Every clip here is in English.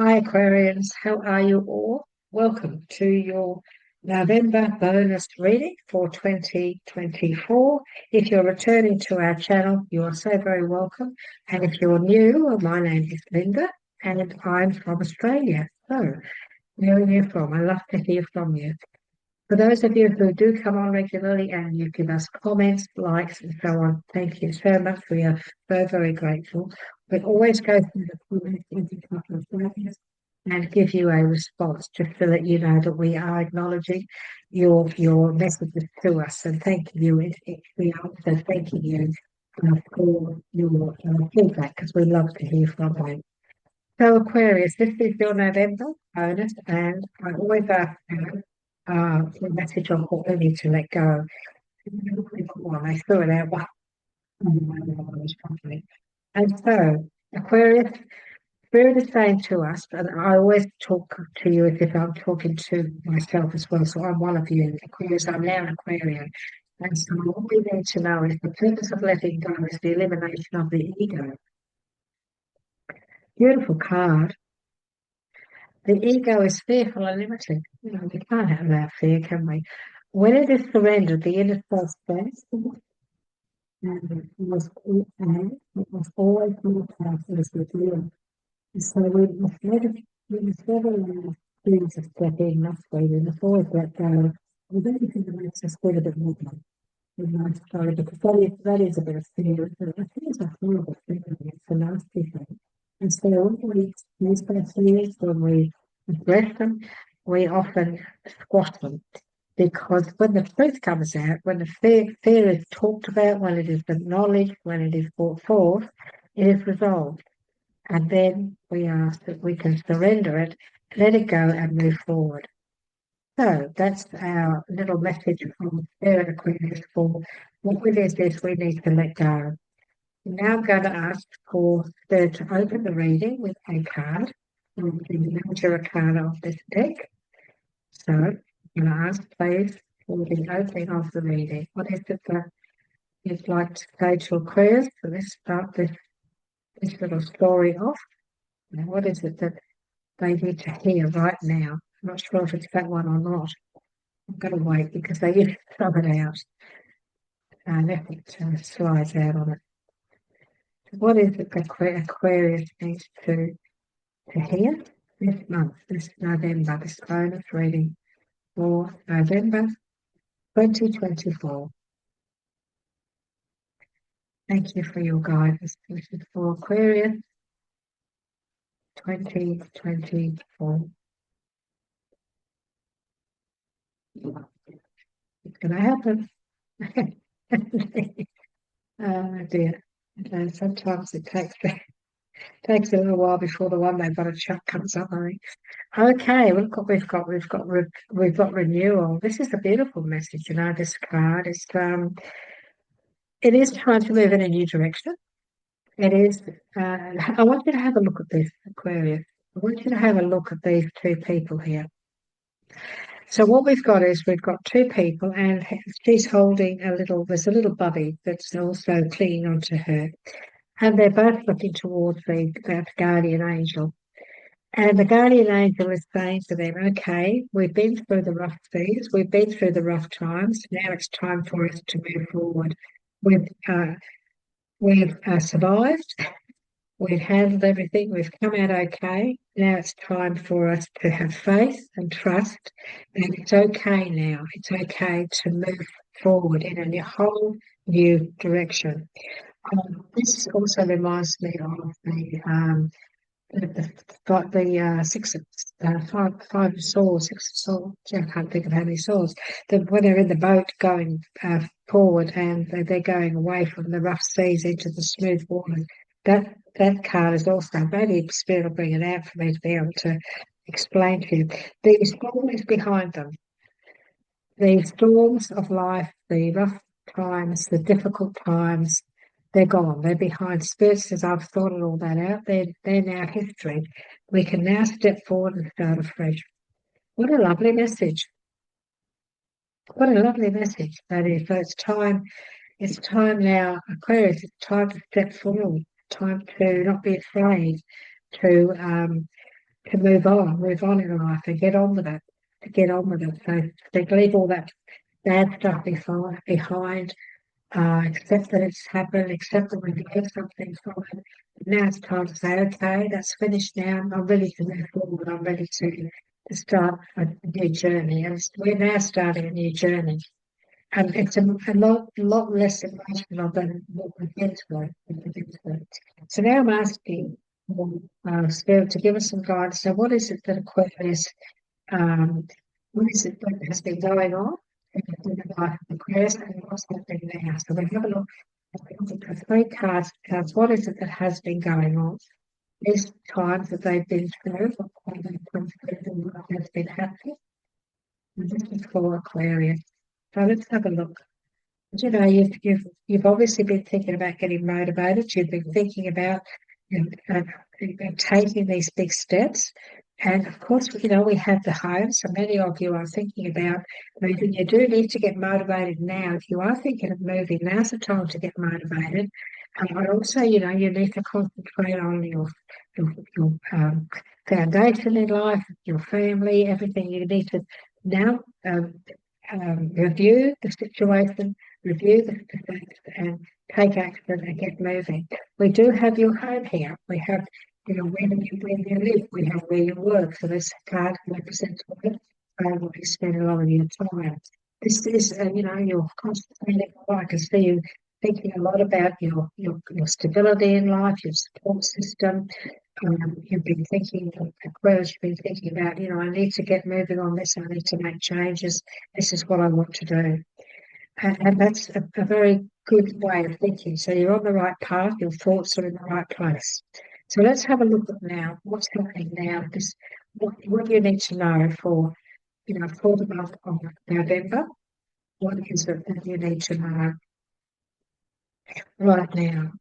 Hi, Aquarians. How are you all? Welcome to your November bonus reading for 2024. If you're returning to our channel, you are so very welcome. And if you're new, well, my name is Linda and I'm from Australia. So, where are you from? I love to hear from you. For those of you who do come on regularly and you give us comments, likes, and so on, thank you so much. We are so very grateful. We always go through the comments every couple of days and give you a response just so that you know that we are acknowledging your messages to us. And thank you. We are also thanking you for your feedback because we love to hear from you. So Aquarius, this is your November bonus, and I always ask you the message on what we need to let go. I threw it out. And so, Aquarius, Spirit is saying to us, and I always talk to you as if I'm talking to myself as well. So I'm one of you, Aquarius. I'm now an Aquarian. And so what we need to know is the purpose of letting go is the elimination of the ego. Beautiful card. The ego is fearful and limited. We can't have that fear, can we? When it is surrendered, the inner self stands and it must always be powerful as with you. So we must never allow feelings of step in, that's why we must always let go of anything that makes us feel a bit more nice story, because that is a bit of fear. I think it's a horrible feeling, it's a nasty thing. And so when we use those fears, when we address them, we often squash them. Because when the truth comes out, when the fear is talked about, when it is acknowledged, when it is brought forth, it is resolved. And then we ask that we can surrender it, let it go, and move forward. So that's our little message from Spirit Aquarius for what it is we need to let go. Now I'm going to ask for Spirit to open the reading with a card, the major arcana of this deck. So I'm going to ask, please, for the opening of the reading. What is it that you'd like to say to Aquarius? So let's start this little story off. Now, what is it that they need to hear right now? I'm not sure if it's that one or not. I've got to wait because they usually throw it out and it slides out on it. So what is it that Aquarius needs to hear this month, this November, this bonus reading for November 2024? Thank you for your guidance. This is for Aquarius 2024. It's going to happen. Oh dear. Sometimes it takes a little while before the one they've got to chuck comes up. I think. Okay, look what we've got. We've got renewal. This is a beautiful message. This card is it is time to move in a new direction. It is. I want you to have a look at this, Aquarius. I want you to have a look at these two people here. So what we've got is we've got two people, and she's holding there's a little bubby that's also clinging onto her. And they're both looking towards the guardian angel. And the guardian angel is saying to them, okay, we've been through the rough seas, we've been through the rough times, now it's time for us to move forward. We've survived, we've handled everything, we've come out okay. Now it's time for us to have faith and trust, and it's okay now. It's okay to move forward in a whole new direction. This also reminds me of five swords, six swords. I can't think of how many swords. When they're in the boat going forward and they're going away from the rough seas into the smooth water. That card is also, maybe Spirit will bring it out for me to be able to explain to you. The storm is behind them. The storms of life, the rough times, the difficult times, they're gone. They're behind. Spirit says, I've sorted all that out. They're now history. We can now step forward and start afresh. What a lovely message. What a lovely message that is. So it's time now, Aquarius, it's time to step forward, time to not be afraid, to move on in life and get on with it, to get on with it. So to leave all that bad stuff behind, accept that it's happened, accept that we've learned something from it. Now it's time to say, okay, that's finished now. I'm ready to move forward. I'm ready to start a new journey. And we're now starting a new journey. And it's a lot less emotional than what we've been through. So now I'm asking Spirit to give us some guidance. So what is it that Aquarius, um, what is it that has been going on in the life of Aquarius and what's happening now? So we have a look at the three cards. What is it that has been going on? These times that they've been through, what they've come through, and what has been happening. And this is for Aquarius. So let's have a look. You know, you've obviously been thinking about getting motivated. You've been thinking about you know, taking these big steps, and of course, you know we have the home. So many of you are thinking about moving. You do need to get motivated now. If you are thinking of moving, now's the time to get motivated. And also, you know, you need to concentrate on your foundation in life, your family, everything. You need to now review the situation, review the facts, and take action and get moving. We do have your home here. We have, you know, where you live. We have where you work. So this card represents where you spend a lot of your time. This is, you know, you're concentrating. I can see you thinking a lot about your stability in life, your support system. You've been thinking, Aquarius, you've been thinking about, you know, I need to get moving on this. I need to make changes. This is what I want to do. And that's a very good way of thinking. So you're on the right path, your thoughts are in the right place. So let's have a look at now what's happening now. What you need to know for, you know, for the month of November. What is it that you need to know right now?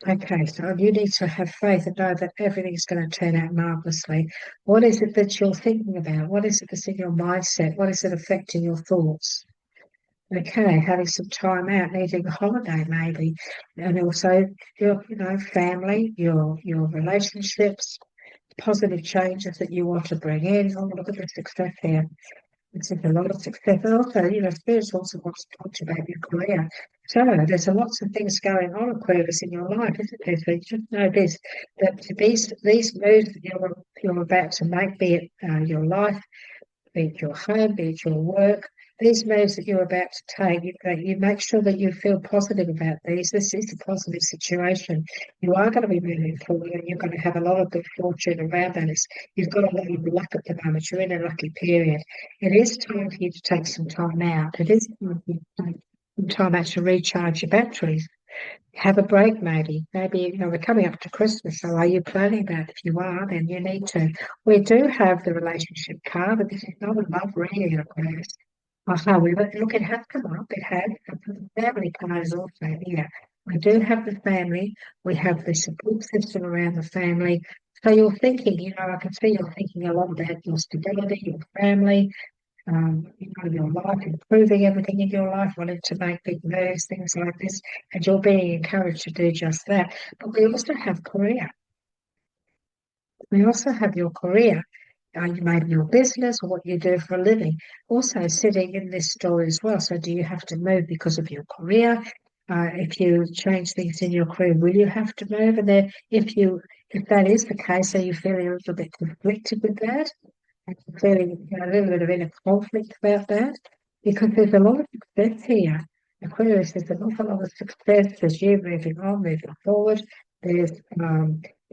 Okay, so you need to have faith and know that everything's going to turn out marvelously. What is it that you're thinking about? What is it that's in your mindset? What is it affecting your thoughts? Okay, having some time out, needing a holiday maybe, and also your, you know, family, your relationships, positive changes that you want to bring in. Oh, look at the success here. It's a lot of success, and also, you know, Spirit also wants to talk to you about your career. So there's a lots of things going on, Aquarius, in your life, isn't there? So you just know this, that these moves that you're about to make, be it your life, be it your home, be it your work, these moves that you're about to take, you make sure that you feel positive about these. This is a positive situation. You are going to be moving forward and you're going to have a lot of good fortune around that. You've got a lot of luck at the moment. You're in a lucky period. It is time for you to take some time out. It is time for you to take some time out to recharge your batteries. Have a break, maybe. Maybe, you know, we're coming up to Christmas, so are you planning that? If you are, then you need to. We do have the relationship card, but this is not a love reading, Aquarius. However, look, it has come up. It has. The family card is also here. We do have the family. We have the support system around the family. So you're thinking, you know, I can see you're thinking a lot about your stability, your family, you know, your life, improving everything in your life, wanting to make big moves, things like this, and you're being encouraged to do just that. But we also have career. We also have your career, maybe your business or what you do for a living, also sitting in this story as well. So, do you have to move because of your career? If you change things in your career, will you have to move? And then, if that is the case, are you feeling a little bit conflicted with that? And you're feeling a little bit of inner conflict about that? Because there's a lot of success here. Aquarius, there's an awful lot of success as you moving on, moving forward. There's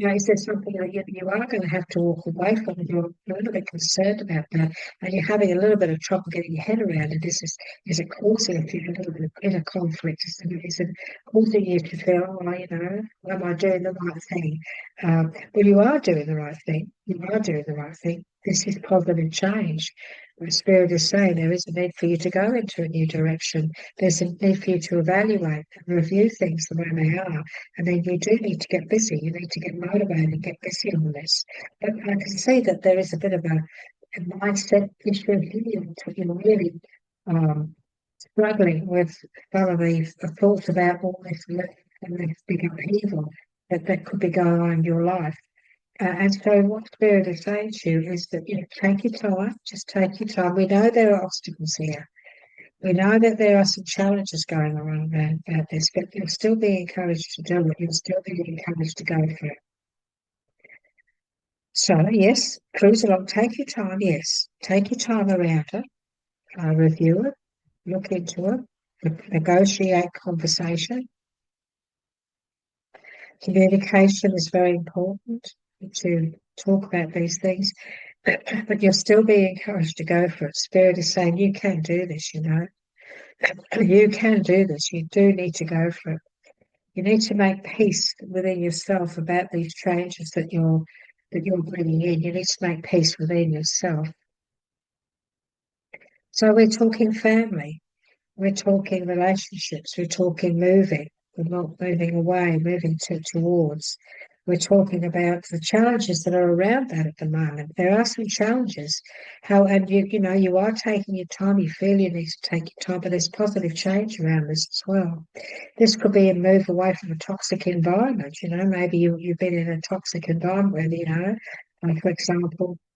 you know, is there something that you are going to have to walk away from? You're a little bit concerned about that, and you're having a little bit of trouble getting your head around it. Is it causing a little bit of inner conflict? Is it causing you to feel, oh, you know, am I doing the right thing? Well, you are doing the right thing. You are doing the right thing. This is positive change. The Spirit is saying there is a need for you to go into a new direction. There's a need for you to evaluate and review things the way they are. And then you do need to get busy. You need to get motivated and get busy on this. But I can see that there is a bit of a mindset issue here. You're really struggling with some of these thoughts about all this and this big upheaval that could be going on in your life. And so what Spirit is saying to you is that, take your time, just take your time. We know there are obstacles here. We know that there are some challenges going on around about this, but you'll still be encouraged to do it. You'll still be encouraged to go for it. So, yes, cruise along, take your time, yes. Take your time around it, review it, look into it, negotiate conversation. Communication is very important to talk about these things, but you'll still be encouraged to go for it. Spirit is saying, you can do this, You can do this. You do need to go for it. You need to make peace within yourself about these changes that you're bringing in. You need to make peace within yourself. So we're talking family. We're talking relationships. We're talking moving. We're not moving away, moving towards. We're talking about the challenges that are around that at the moment. There are some challenges. And you are taking your time. You feel you need to take your time, but there's positive change around this as well. This could be a move away from a toxic environment. Maybe you've been in a toxic environment where,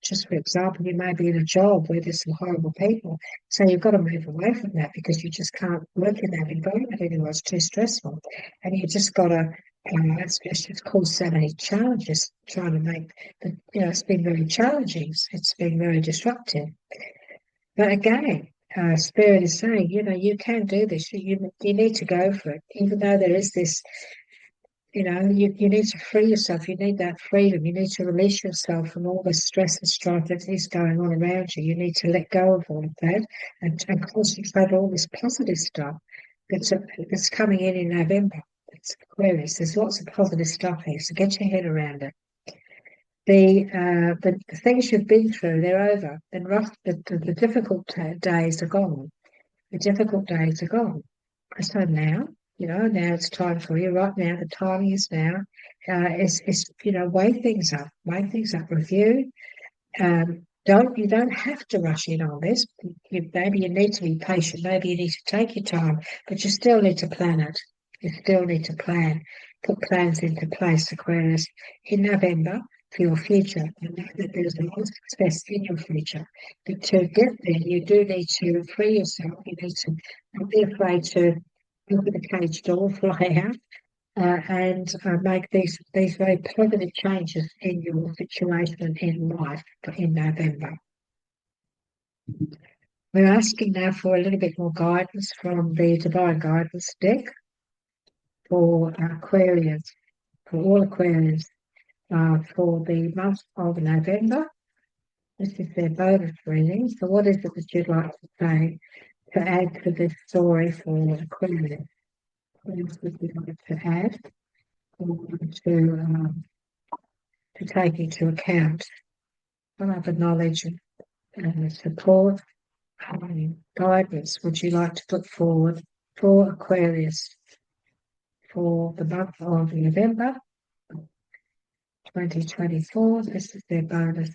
just for example, you may be in a job where there's some horrible people. So you've got to move away from that because you just can't work in that environment anymore. It's too stressful. And you just got to, it's just caused so many challenges trying to it's been very challenging. It's been very disruptive. But again, Spirit is saying, you can do this. You need to go for it, even though there is this. You need to free yourself. You need that freedom. You need to release yourself from all the stress and strife that is going on around you. You need to let go of all of that and concentrate on all this positive stuff that's coming in November. It's Aquarius. There's lots of positive stuff here, so get your head around it. The things you've been through, they're over. And the difficult days are gone. The difficult days are gone. So now, now it's time for you. Right now, the timing is now. Weigh things up. Weigh things up. Review. You don't have to rush in on this. Maybe you need to be patient. Maybe you need to take your time, but you still need to plan it. You still need to put plans into place, Aquarius, in November for your future. And know that there's a lot of success in your future. But to get there, you do need to free yourself. You need to not be afraid to open the cage door, fly out, and make these very positive changes in your situation in life in November. We're asking now for a little bit more guidance from the Divine Guidance deck for Aquarius, for all Aquarians, for the month of November. This is their bonus reading. So what is it that you'd like to say to add to this story for Aquarius? What else would you like to add to take into account what other knowledge and support and guidance would you like to put forward for Aquarius for the month of November 2024? This is their bonus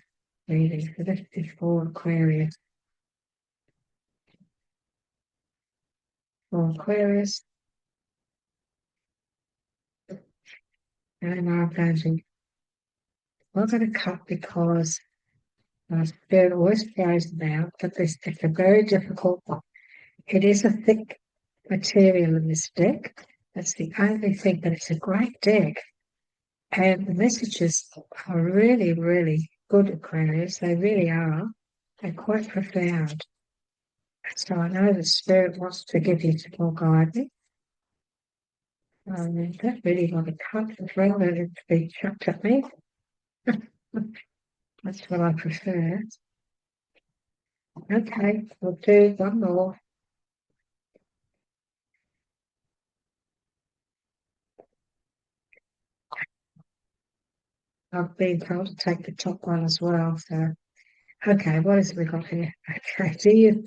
reading. So this is for Aquarius. For Aquarius. And I'm not going to cut because Spirit always throws them out, but it's a very difficult one. It is a thick material in this deck. That's the only thing, but it's a great deck. And the messages are really, really good, Aquarius. They really are. They're quite profound. So I know the Spirit wants to give you some more guidance. I don't really want to cut the throat and it to be chucked at me. That's what I prefer. Okay, we'll do one more. I've been told to take the top one as well. So, okay, what else have we got here? Okay, do you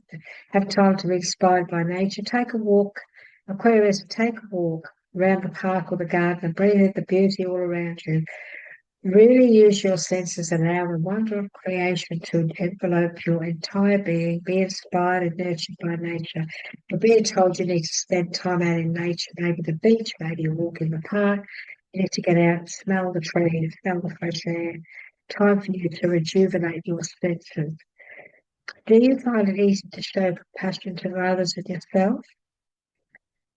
have time to be inspired by nature? Take a walk. Aquarius, take a walk around the park or the garden and breathe in the beauty all around you. Really use your senses and allow the wonder of creation to envelope your entire being. Be inspired and nurtured by nature. You're being told you need to spend time out in nature, maybe the beach, maybe a walk in the park, You need to get out, smell the trees, smell the fresh air. Time for you to rejuvenate your senses. Do you find it easy to show compassion to others and yourself?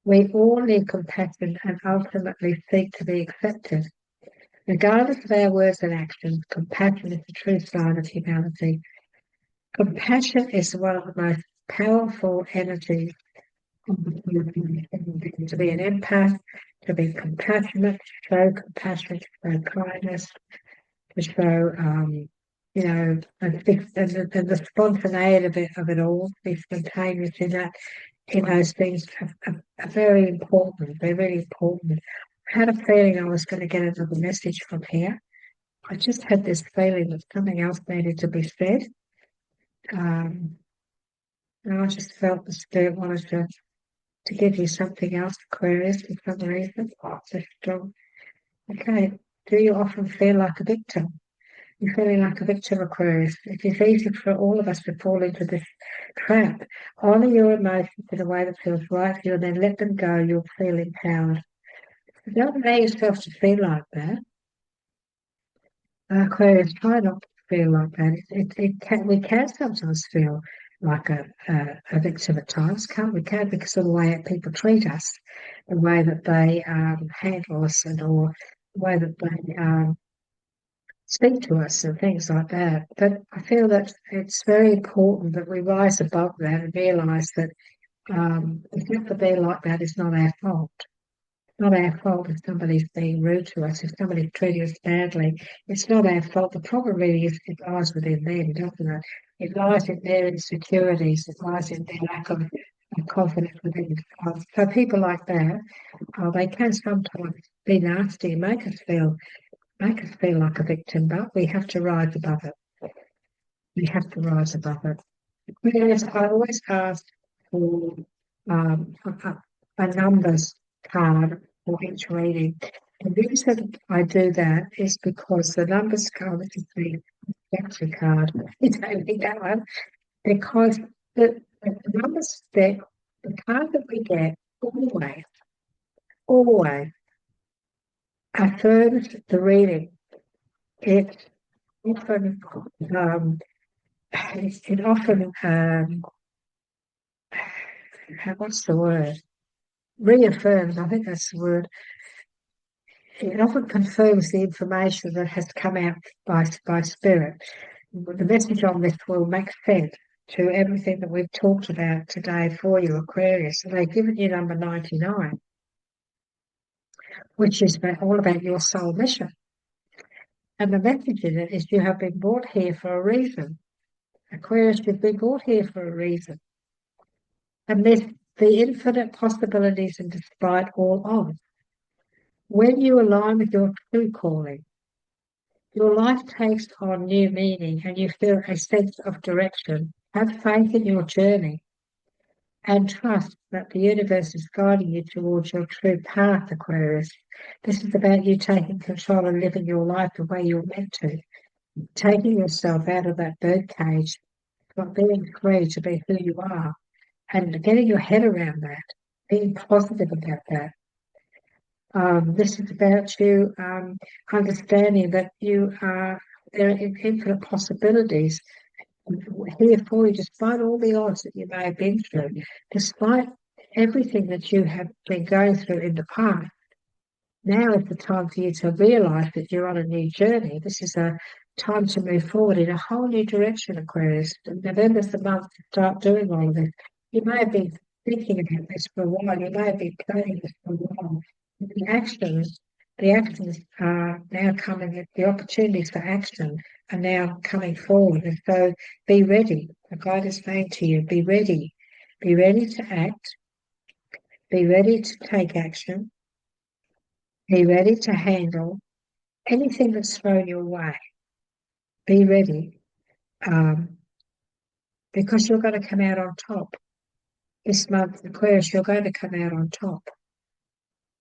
We all need compassion and ultimately seek to be accepted. Regardless of our words and actions, compassion is the true sign of humanity. Compassion is one of the most powerful energies of the human being. To be an empath, to be compassionate, to show compassion, to show kindness, to show, and the spontaneity of it all, be spontaneous in those things are very important. They're really important. I had a feeling I was going to get another message from here. I just had this feeling that something else needed to be said. And I just felt the spirit wanted to give you something else, Aquarius, for some reason. Oh, so strong. Okay. Do you often feel like a victim? You're feeling like a victim, Aquarius. It is easy for all of us to fall into this trap. Honor your emotions in a way that feels right for you and then let them go. You'll feel empowered. Don't allow yourself to feel like that. Aquarius, try not to feel like that. We can sometimes feel like a victim at times, can't we? Can because of the way that people treat us, the way that they handle us, or the way that they speak to us and things like that. But I feel that it's very important that we rise above that and realise that the fact that they're like that is not our fault. Not our fault if somebody's being rude to us, if somebody's treating us badly. It's not our fault. The problem really is it lies within them, doesn't it? It lies in their insecurities. It lies in their lack of confidence within themselves. So people like that, they can sometimes be nasty and make us feel like a victim, but we have to rise above it. We have to rise above it. Whereas I always ask for a numbers card for each reading. And the reason I do that is because the numbers card, which is the structure card, it's only that one, because the numbers that the card that we get always affirms the reading. It often it often what's the word? Reaffirms, I think that's the word. It often confirms the information that has come out by spirit. The message on this will make sense to everything that we've talked about today for you, Aquarius. And they've given you number 99, which is all about your soul mission. And the message in it is you have been brought here for a reason. Aquarius, you've been brought here for a reason. And there's the infinite possibilities and despite all odds. When you align with your true calling, your life takes on new meaning and you feel a sense of direction. Have faith in your journey and trust that the universe is guiding you towards your true path, Aquarius. This is about you taking control and living your life the way you're meant to, taking yourself out of that birdcage, but being free to be who you are and getting your head around that, being positive about that. This is about you understanding that there are infinite possibilities here for you, despite all the odds that you may have been through, despite everything that you have been going through in the past. Now is the time for you to realise that you're on a new journey. This is a time to move forward in a whole new direction, Aquarius. November's the month to start doing all of this. You may have been thinking about this for a while. You may have been planning this for a while. The actions are now coming. The opportunities for action are now coming forward. And so, be ready. The guide is saying to you, be ready. Be ready to act. Be ready to take action. Be ready to handle anything that's thrown your way. Be ready, because you're going to come out on top. This month, Aquarius, you're going to come out on top.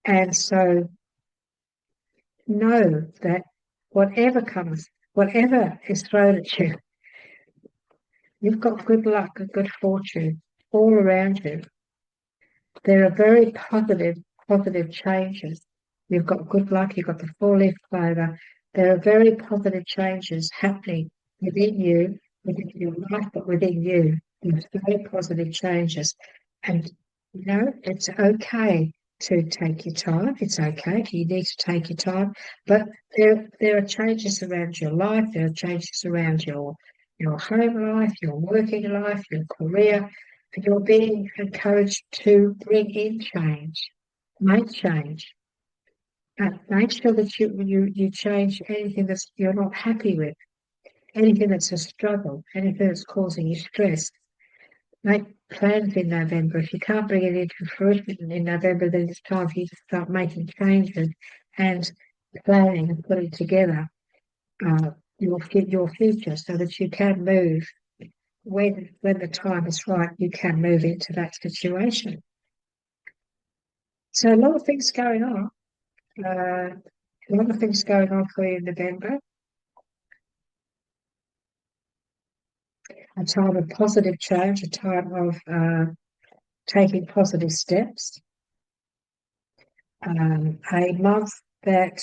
And so know that whatever comes, whatever is thrown at you, you've got good luck and good fortune all around you. There are very positive changes. you've got good luck, you've got the four leaf clover. There are very positive changes happening within you, within your life, but within you. There's very positive changes. And, it's okay to take your time. It's okay. You need to take your time. But there are changes around your life. There are changes around your home life, your working life, your career. And you're being encouraged to bring in change, make change. Make sure that you change anything that you're not happy with, anything that's a struggle, anything that's causing you stress. Make plans in November. If you can't bring it into fruition in November, then it's time for you to start making changes and planning and putting together your future so that you can move when the time is right. You can move into that situation. So a lot of things going on. A lot of things going on for you in November. A time of positive change, a time of taking positive steps. A month that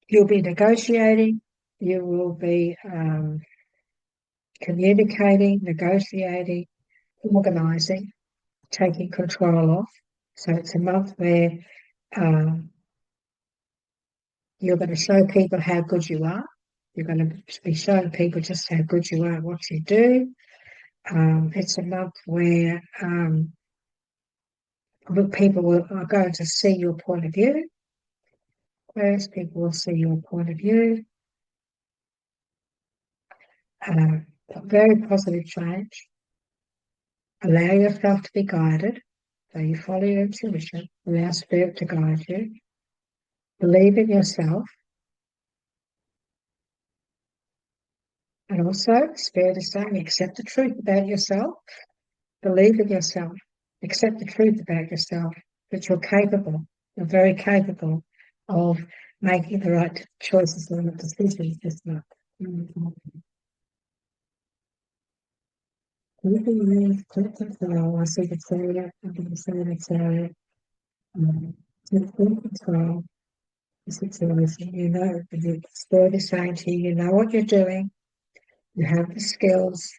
you'll be negotiating, you will be communicating, negotiating, organising, taking control of. So it's a month where you're going to show people how good you are. You're going to be showing people just how good you are at what you do. It's a month where people are going to see your point of view. Whereas people will see your point of view. Very positive change. Allow yourself to be guided. So you follow your intuition. Allow spirit to guide you. Believe in yourself. And also, spirit is saying, accept the truth about yourself. Believe in yourself. Accept the truth about yourself, that you're capable. You're very capable of making the right choices and the decisions this month. Click control. I see the chariot. I can see the chariot. Click control the situation. The spirit is saying to you, you know what you're doing. You have the skills.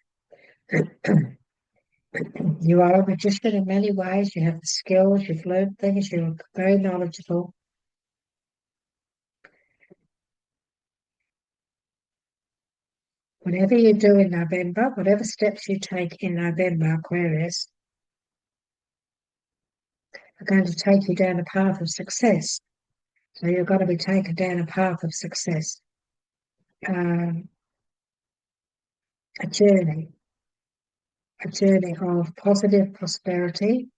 You are a magician in many ways. You have the skills. You've learned things. You're very knowledgeable. Whatever you do in November, whatever steps you take in November, Aquarius, are going to take you down a path of success. So you've got to be taken down a path of success. A journey of positive prosperity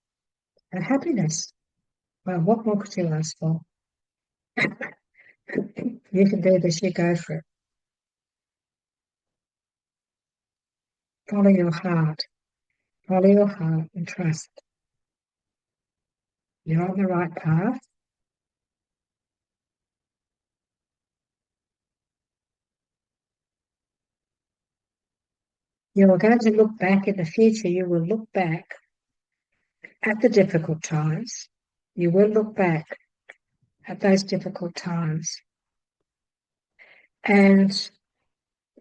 and happiness. Well, what more could you ask for? You can do this, you go for it. Follow your heart. Follow your heart and trust. You're on the right path. You are going to look back in the future. You will look back at the difficult times. You will look back at those difficult times. And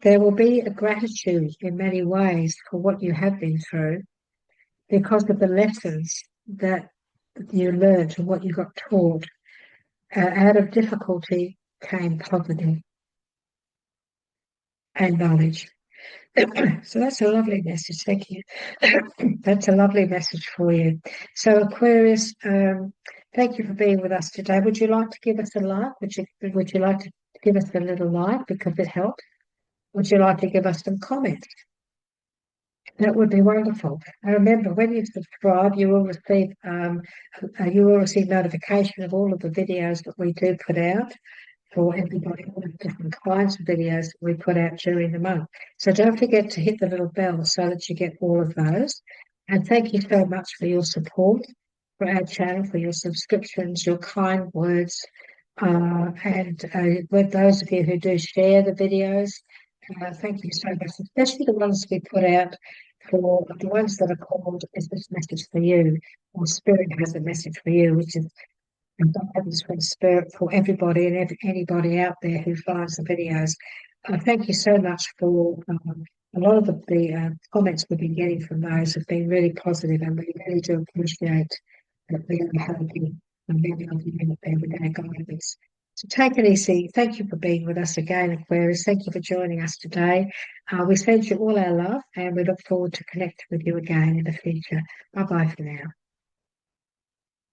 there will be a gratitude in many ways for what you have been through because of the lessons that you learned and what you got taught. Out of difficulty came positive and knowledge. So that's a lovely message. Thank you. That's a lovely message for you. So Aquarius, thank you for being with us today. Would you like to give us a like? Would you like to give us a little like because it helps? Would you like to give us some comments? That would be wonderful. And remember, when you subscribe, you will receive notification of all of the videos that we do put out for everybody, all the different kinds of videos that we put out during the month. So don't forget to hit the little bell so that you get all of those. And thank you so much for your support for our channel, for your subscriptions, your kind words, and with those of you who do share the videos, thank you so much, especially the ones we put out for the ones that are called "Is This Message for You?" or "Spirit Has a Message for You," which is and guidance from Spirit for everybody and anybody out there who finds the videos. Thank you so much for a lot of the comments we've been getting from those have been really positive, and we really do appreciate that we are helping and many of you out there with our guidance. So take it easy. Thank you for being with us again, Aquarius. Thank you for joining us today. We send you all our love and we look forward to connecting with you again in the future. Bye bye for now.